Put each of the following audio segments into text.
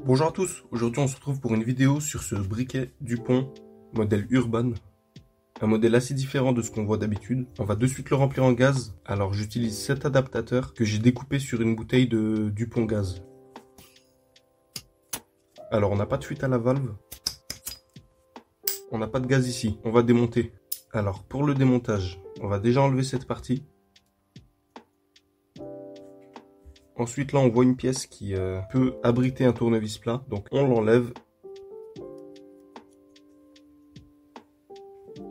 Bonjour à tous, aujourd'hui on se retrouve pour une vidéo sur ce briquet Dupont modèle Urban. Un modèle assez différent de ce qu'on voit d'habitude. On va de suite le remplir en gaz. Alors j'utilise cet adaptateur que j'ai découpé sur une bouteille de Dupont gaz. Alors on n'a pas de fuite à la valve. On n'a pas de gaz ici, on va démonter. Alors pour le démontage, on va déjà enlever cette partie. Ensuite là on voit une pièce qui peut abriter un tournevis plat, donc on l'enlève.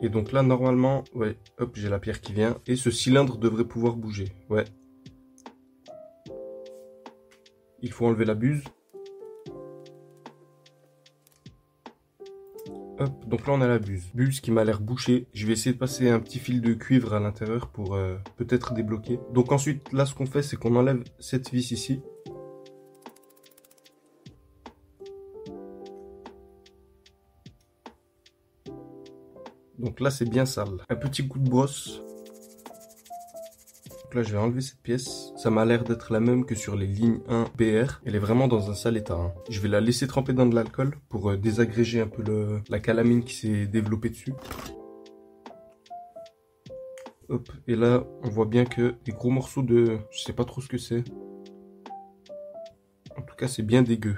Et donc là normalement, ouais, hop, j'ai la pierre qui vient, et ce cylindre devrait pouvoir bouger, ouais. Il faut enlever la buse. Hop, donc là on a la buse qui m'a l'air bouchée. Je vais essayer de passer un petit fil de cuivre à l'intérieur pour peut-être débloquer. Donc ensuite, là ce qu'on fait, c'est qu'on enlève cette vis ici. Donc là c'est bien sale. Un petit coup de brosse. Donc là je vais enlever cette pièce. Ça m'a l'air d'être la même que sur les lignes 1 BR. Elle est vraiment dans un sale état, hein. Je vais la laisser tremper dans de l'alcool pour désagréger un peu la calamine qui s'est développée dessus. Hop, et là on voit bien que des gros morceaux de... Je sais pas trop ce que c'est. En tout cas c'est bien dégueu.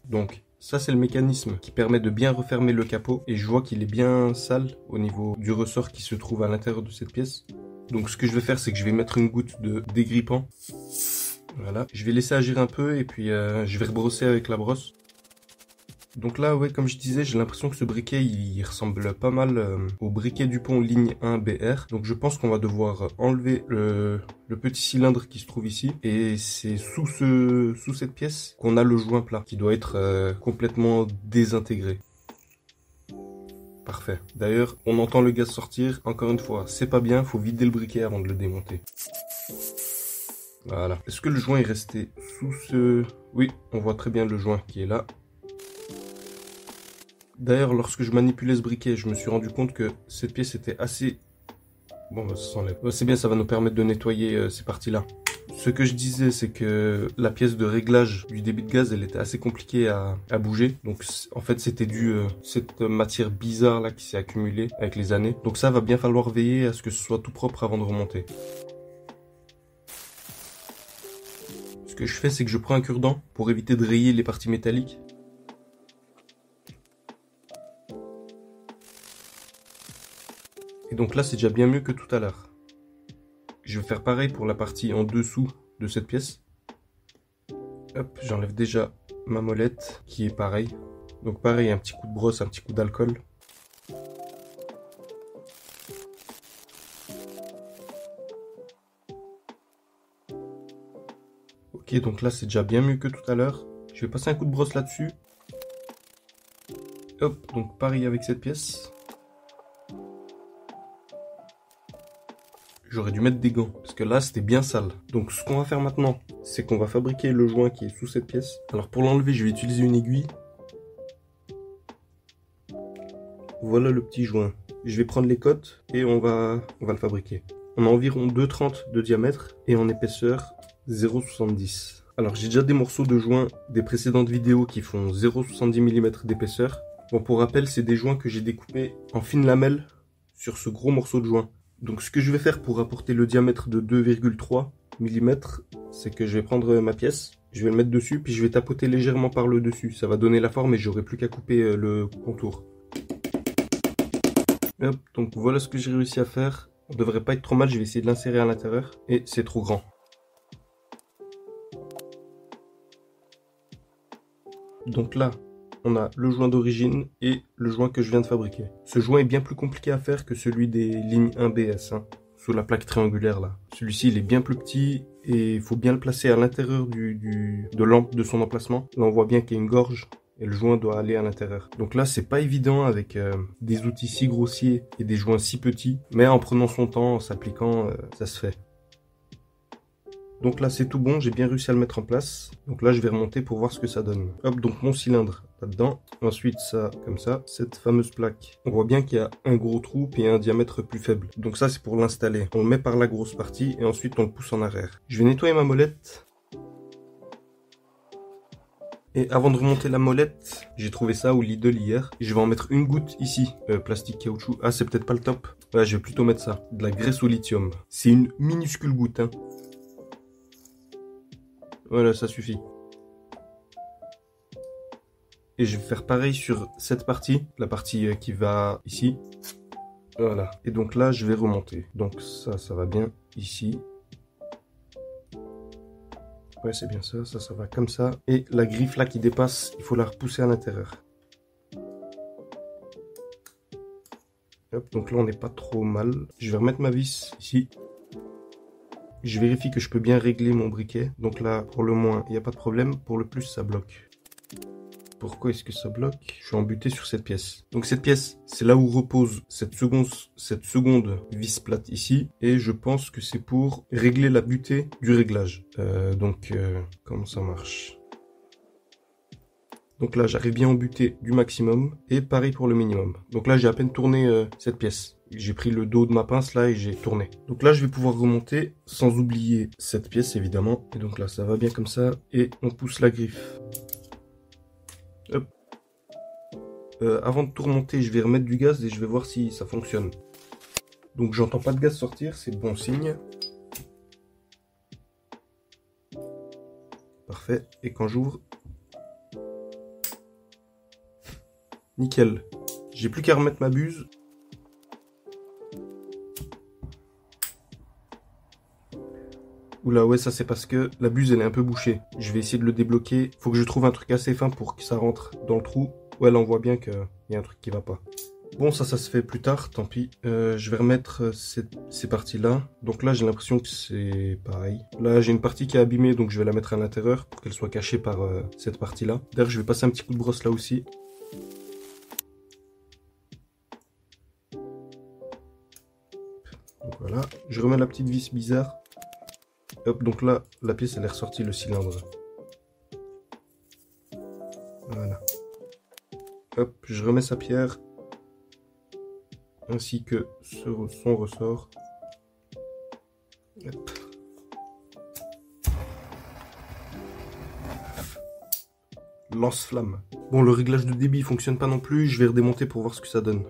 Donc ça c'est le mécanisme qui permet de bien refermer le capot, et je vois qu'il est bien sale au niveau du ressort qui se trouve à l'intérieur de cette pièce. Donc ce que je vais faire, c'est que je vais mettre une goutte de dégrippant. Voilà, je vais laisser agir un peu et puis je vais rebrosser avec la brosse. Donc là, ouais, comme je disais, j'ai l'impression que ce briquet, il ressemble pas mal au briquet Dupont ligne 1 BR. Donc je pense qu'on va devoir enlever le petit cylindre qui se trouve ici. Et c'est sous cette pièce qu'on a le joint plat qui doit être complètement désintégré. Parfait. D'ailleurs, on entend le gaz sortir. Encore une fois, c'est pas bien, faut vider le briquet avant de le démonter. Voilà. Est-ce que le joint est resté sous ce... Oui, on voit très bien le joint qui est là. D'ailleurs, lorsque je manipulais ce briquet, je me suis rendu compte que cette pièce était assez... Bon, bah, ça s'enlève. C'est bien, ça va nous permettre de nettoyer ces parties-là. Ce que je disais, c'est que la pièce de réglage du débit de gaz, elle était assez compliquée à bouger. Donc, en fait, c'était dû cette matière bizarre là qui s'est accumulée avec les années. Donc ça, va bien falloir veiller à ce que ce soit tout propre avant de remonter. Ce que je fais, c'est que je prends un cure-dent pour éviter de rayer les parties métalliques. Et donc là, c'est déjà bien mieux que tout à l'heure. Je vais faire pareil pour la partie en dessous de cette pièce. Hop, j'enlève déjà ma molette qui est pareil. Donc pareil, un petit coup de brosse, un petit coup d'alcool. Ok, donc là, c'est déjà bien mieux que tout à l'heure. Je vais passer un coup de brosse là-dessus. Hop, donc pareil avec cette pièce. J'aurais dû mettre des gants, parce que là, c'était bien sale. Donc, ce qu'on va faire maintenant, c'est qu'on va fabriquer le joint qui est sous cette pièce. Alors, pour l'enlever, je vais utiliser une aiguille. Voilà le petit joint. Je vais prendre les côtes et on va le fabriquer. On a environ 2,30 de diamètre et en épaisseur 0,70. Alors, j'ai déjà des morceaux de joint des précédentes vidéos qui font 0,70 mm d'épaisseur. Bon, pour rappel, c'est des joints que j'ai découpés en fines lamelles sur ce gros morceau de joint. Donc ce que je vais faire pour apporter le diamètre de 2,3 mm, c'est que je vais prendre ma pièce, je vais le mettre dessus, puis je vais tapoter légèrement par le dessus. Ça va donner la forme et j'aurai plus qu'à couper le contour. Hop, donc voilà ce que j'ai réussi à faire. On devrait pas être trop mal, je vais essayer de l'insérer à l'intérieur. Et c'est trop grand. Donc là, on a le joint d'origine et le joint que je viens de fabriquer. Ce joint est bien plus compliqué à faire que celui des lignes 1BS, hein, sous la plaque triangulaire là. Celui-ci, il est bien plus petit et il faut bien le placer à l'intérieur de l'ample de son emplacement. Là, on voit bien qu'il y a une gorge et le joint doit aller à l'intérieur. Donc là, c'est pas évident avec des outils si grossiers et des joints si petits, mais en prenant son temps, en s'appliquant, ça se fait. Donc là c'est tout bon, j'ai bien réussi à le mettre en place. Donc là je vais remonter pour voir ce que ça donne. Hop, donc mon cylindre là-dedans. Ensuite, ça, comme ça, cette fameuse plaque. On voit bien qu'il y a un gros trou et un diamètre plus faible. Donc ça, c'est pour l'installer. On le met par la grosse partie et ensuite on le pousse en arrière. Je vais nettoyer ma molette. Et avant de remonter la molette, j'ai trouvé ça au Lidl hier. Je vais en mettre une goutte ici. Plastique caoutchouc. Ah, c'est peut-être pas le top. Ouais, je vais plutôt mettre ça. De la graisse au lithium. C'est une minuscule goutte, hein. Voilà, ça suffit. Et je vais faire pareil sur cette partie. La partie qui va ici. Voilà. Et donc là, je vais remonter. Donc ça va bien ici. Ouais, c'est bien ça, ça va comme ça. Et la griffe là qui dépasse, il faut la repousser à l'intérieur. Hop, donc là on n'est pas trop mal. Je vais remettre ma vis ici. Je vérifie que je peux bien régler mon briquet. Donc là, pour le moins, il n'y a pas de problème. Pour le plus, ça bloque. Pourquoi est-ce que ça bloque? Je suis embuté sur cette pièce. Donc cette pièce, c'est là où repose cette seconde vis plate ici. Et je pense que c'est pour régler la butée du réglage. Comment ça marche? Donc là, j'arrive bien en butée du maximum. Et pareil pour le minimum. Donc là, j'ai à peine tourné cette pièce. J'ai pris le dos de ma pince là et j'ai tourné. Donc là, je vais pouvoir remonter sans oublier cette pièce évidemment. Et donc là, ça va bien comme ça. Et on pousse la griffe. Hop. Avant de tout remonter, je vais remettre du gaz et je vais voir si ça fonctionne. Donc j'entends pas de gaz sortir, c'est bon signe. Parfait. Et quand j'ouvre, nickel. J'ai plus qu'à remettre ma buse. Oula, ouais, ça c'est parce que la buse elle est un peu bouchée. Je vais essayer de le débloquer. Faut que je trouve un truc assez fin pour que ça rentre dans le trou. Ouais, là on voit bien qu'il y a un truc qui va pas. Bon, ça se fait plus tard, tant pis. Je vais remettre ces parties-là. Donc là, j'ai l'impression que c'est pareil. Là, j'ai une partie qui est abîmée, donc je vais la mettre à l'intérieur pour qu'elle soit cachée par cette partie-là. D'ailleurs, je vais passer un petit coup de brosse là aussi. Donc voilà. Je remets la petite vis bizarre. Hop, donc là, la pièce, elle est ressortie, le cylindre. Voilà. Hop, je remets sa pierre. Ainsi que son ressort. Hop. Lance-flamme. Bon, le réglage de débit fonctionne pas non plus. Je vais redémonter pour voir ce que ça donne.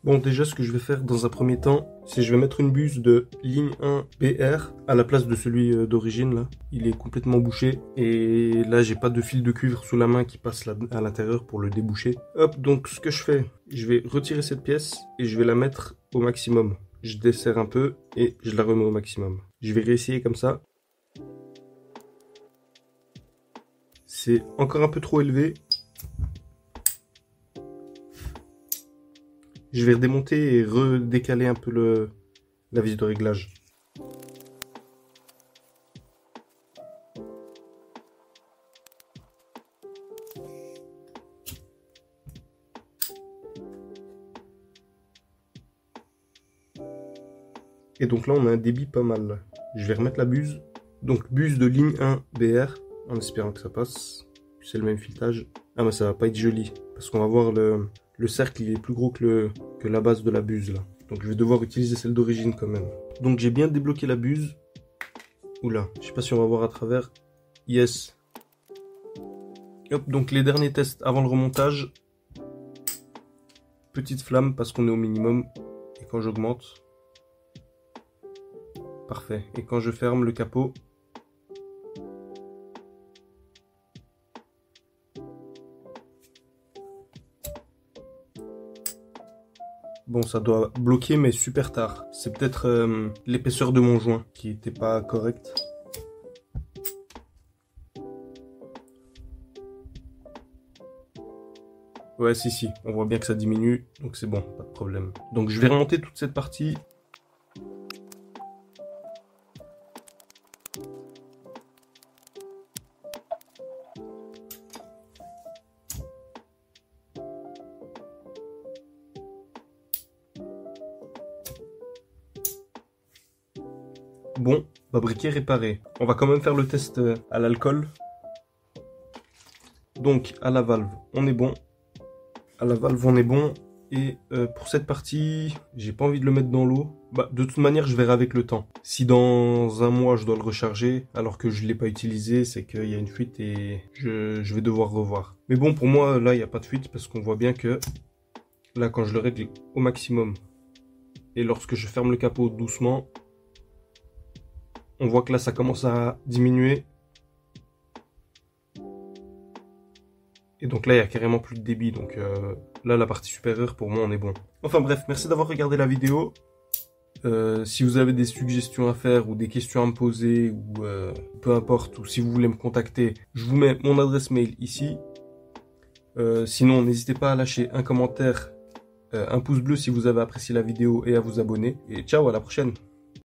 Bon, déjà, ce que je vais faire dans un premier temps, c'est je vais mettre une buse de ligne 1 BR à la place de celui d'origine, là. Il est complètement bouché. Et là, j'ai pas de fil de cuivre sous la main qui passe là, à l'intérieur pour le déboucher. Hop, donc ce que je fais, je vais retirer cette pièce et je vais la mettre au maximum. Je desserre un peu et je la remets au maximum. Je vais réessayer comme ça. C'est encore un peu trop élevé. Je vais redémonter et redécaler un peu la vis de réglage. Et donc là, on a un débit pas mal. Je vais remettre la buse. Donc buse de ligne 1 BR, en espérant que ça passe. C'est le même filetage. Ah mais ça va pas être joli, parce qu'on va voir le cercle, il est plus gros que la base de la buse là. Donc je vais devoir utiliser celle d'origine quand même. Donc j'ai bien débloqué la buse. Oula, je sais pas si on va voir à travers. Yes. Hop, donc les derniers tests avant le remontage. Petite flamme parce qu'on est au minimum. Et quand j'augmente. Parfait. Et quand je ferme le capot. Bon, ça doit bloquer, mais super tard. C'est peut-être l'épaisseur de mon joint qui était pas correcte. Ouais, si, on voit bien que ça diminue, donc c'est bon, pas de problème. Donc je vais remonter toute cette partie. Bon, Fabriquer, réparer. On va quand même faire le test à l'alcool. Donc, à la valve, on est bon. À la valve, on est bon. Et pour cette partie, j'ai pas envie de le mettre dans l'eau. Bah, de toute manière, je verrai avec le temps. Si dans un mois, je dois le recharger, alors que je l'ai pas utilisé, c'est qu'il y a une fuite et je vais devoir revoir. Mais bon, pour moi, là, il n'y a pas de fuite parce qu'on voit bien que là, quand je le règle au maximum et lorsque je ferme le capot doucement, on voit que là, ça commence à diminuer. Et donc là, il y a carrément plus de débit. Donc là, la partie supérieure, pour moi, on est bon. Enfin bref, merci d'avoir regardé la vidéo. Si vous avez des suggestions à faire ou des questions à me poser ou peu importe, ou si vous voulez me contacter, je vous mets mon adresse mail ici. Sinon, n'hésitez pas à lâcher un commentaire, un pouce bleu si vous avez apprécié la vidéo et à vous abonner. Et ciao, à la prochaine!